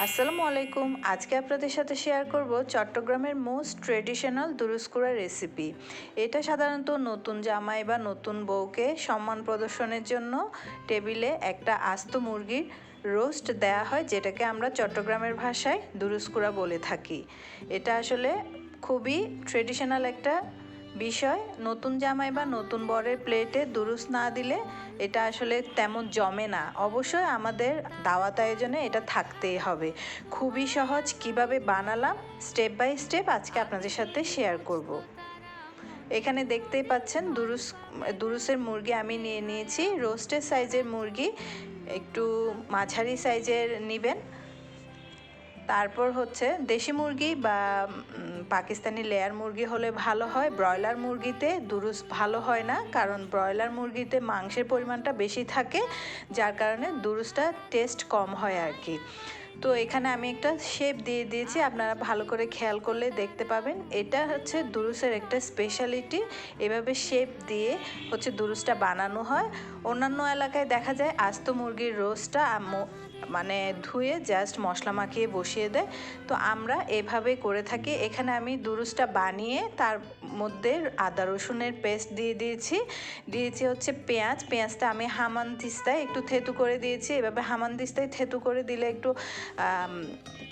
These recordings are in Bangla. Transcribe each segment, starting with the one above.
আসসালামু আলাইকুম। আজকে আপনাদের সাথে শেয়ার করব চট্টগ্রামের মোস্ট ট্রেডিশনাল দুরুস্কুড়া রেসিপি। এটা সাধারণত নতুন জামাই বা নতুন বউকে সম্মান প্রদর্শনের জন্য টেবিলে একটা আস্ত মুরগির রোস্ট দেয়া হয়, যেটাকে আমরা চট্টগ্রামের ভাষায় দুরুস্কুড়া বলে থাকি। এটা আসলে খুবই ট্রেডিশনাল একটা বিষয়। নতুন জামাই বা নতুন বরের প্লেটে দুরুস না দিলে এটা আসলে তেমন জমে না। অবশ্যই আমাদের দাওয়াত আয়োজনে এটা থাকতেই হবে। খুবই সহজ, কিভাবে বানালাম স্টেপ বাই স্টেপ আজকে আপনাদের সাথে শেয়ার করব। এখানে দেখতেই পাচ্ছেন দুরুসের মুরগি আমি নিয়ে নিয়েছি। রোস্টের সাইজের মুরগি একটু মাঝারি সাইজের নেবেন। তারপর হচ্ছে দেশি মুরগি বা পাকিস্তানি লেয়ার মুরগি হলে ভালো হয়। ব্রয়লার মুরগিতে দুরুস ভালো হয় না, কারণ ব্রয়লার মুরগিতে মাংসের পরিমাণটা বেশি থাকে, যার কারণে দুরুসটা টেস্ট কম হয় আর কি। তো এখানে আমি একটা শেপ দিয়ে দিয়েছি, আপনারা ভালো করে খেয়াল করলে দেখতে পাবেন। এটা হচ্ছে দুরুসের একটা স্পেশালিটি। এভাবে শেপ দিয়ে হচ্ছে দুরুসটা বানানো হয়। অন্যান্য এলাকায় দেখা যায় আস্ত মুরগির রোস্টটা মানে ধুয়ে জাস্ট মশলা মাখিয়ে বসিয়ে দেয়। তো আমরা এভাবে করে থাকি। এখানে আমি দুরুসটা বানিয়ে তার মধ্যে আদা রসুনের পেস্ট দিয়ে দিয়েছি হচ্ছে পেঁয়াজটা আমি হামানদিস্তায় একটু থেতু করে দিয়েছি। এভাবে হামানদিস্তায় থেতু করে দিলে একটু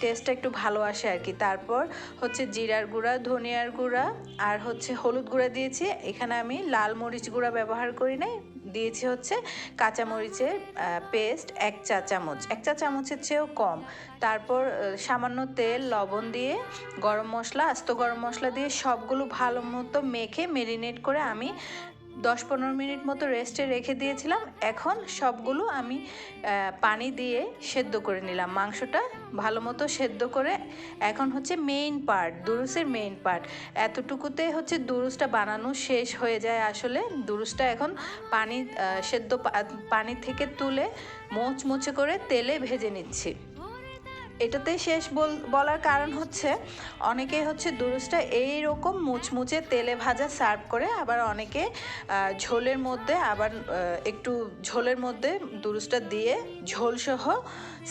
টেস্টটা একটু ভালো আসে আর কি। তারপর হচ্ছে জিরার গুঁড়া, ধনিয়ার গুঁড়া আর হচ্ছে হলুদ গুঁড়া দিয়েছি। এখানে আমি লাল মরিচ গুঁড়া ব্যবহার করি নাই, দিয়েছি হচ্ছে কাঁচামরিচের পেস্ট এক চা চামচের চেয়েও কম। তারপর সামান্য তেল, লবণ দিয়ে আস্ত গরম মশলা দিয়ে সবগুলো ভালো মতো মেখে মেরিনেট করে আমি 10-15 মিনিট মতো রেস্টে রেখে দিয়েছিলাম। এখন সবগুলো আমি পানি দিয়ে সেদ্ধ করে নিলাম। মাংসটা ভালো মতো সেদ্ধ করে এখন হচ্ছে দুরুসের মেইন পার্ট এতটুকুতে হচ্ছে দুরুসটা বানানো শেষ হয়ে যায়। আসলে দুরুসটা এখন পানি থেকে তুলে মুচমুচে করে তেলে ভেজে নিচ্ছি। এটাতে শেষ বলার কারণ হচ্ছে অনেকেই হচ্ছে দুরুসটা এইরকম মুচমুচে তেলে ভাজা সার্ভ করে, আবার অনেকে একটু ঝোলের মধ্যে দুরুসটা দিয়ে ঝোলসহ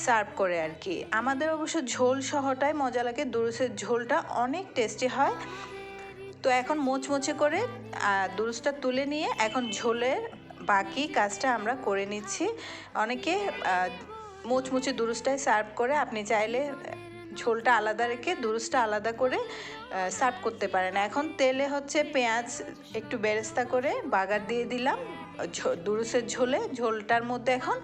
সার্ভ করে আর কি। আমাদের অবশ্য ঝোল সহটাই মজা লাগে, দুরুসের ঝোলটা অনেক টেস্টি হয়। তো এখন মুচমুচে করে দুরুসটা তুলে নিয়ে এখন ঝোলের বাকি কাজটা আমরা করে নিচ্ছি। অনেকে মুচমুচে দুরুসটাই সার্ভ করে, আপনি চাইলে ঝোলটা আলাদা রেখে দুরুসটা আলাদা করে সার্ভ করতে পারেন। এখন তেলে হচ্ছে পেঁয়াজ একটু বেরেস্তা করে বাগার দিয়ে দিলাম দুরুসের ঝোলটার মধ্যে। এখন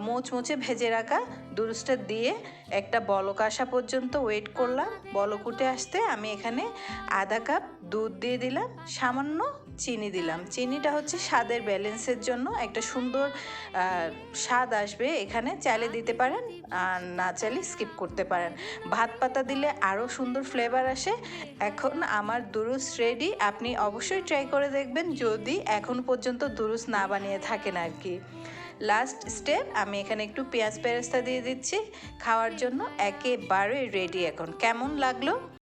মুচমুচে ভেজে রাখা দুরুসটা দিয়ে একটা বলক আসা পর্যন্ত ওয়েট করলাম। বলক উঠে আসতে আমি এখানে আধা কাপ দুধ দিয়ে দিলাম, সামান্য চিনি দিলাম। চিনিটা হচ্ছে স্বাদের ব্যালেন্সের জন্য, একটা সুন্দর স্বাদ আসবে এখানে। চাইলে দিতে পারেন, আর না চাইলে স্কিপ করতে পারেন। ভাত পাতা দিলে আরও সুন্দর ফ্লেভার আসে। এখন আমার দুরুস রেডি। আপনি অবশ্যই ট্রাই করে দেখবেন যদি এখন পর্যন্ত দুরুস না বানিয়ে থাকেন আর কি। লাস্ট স্টেপ, আমি এখানে একটু পেঁয়াজ বেরেস্তা দিয়ে দিচ্ছি খাওয়ার জন্য। একেবারে রেডি। এখন কেমন লাগলো?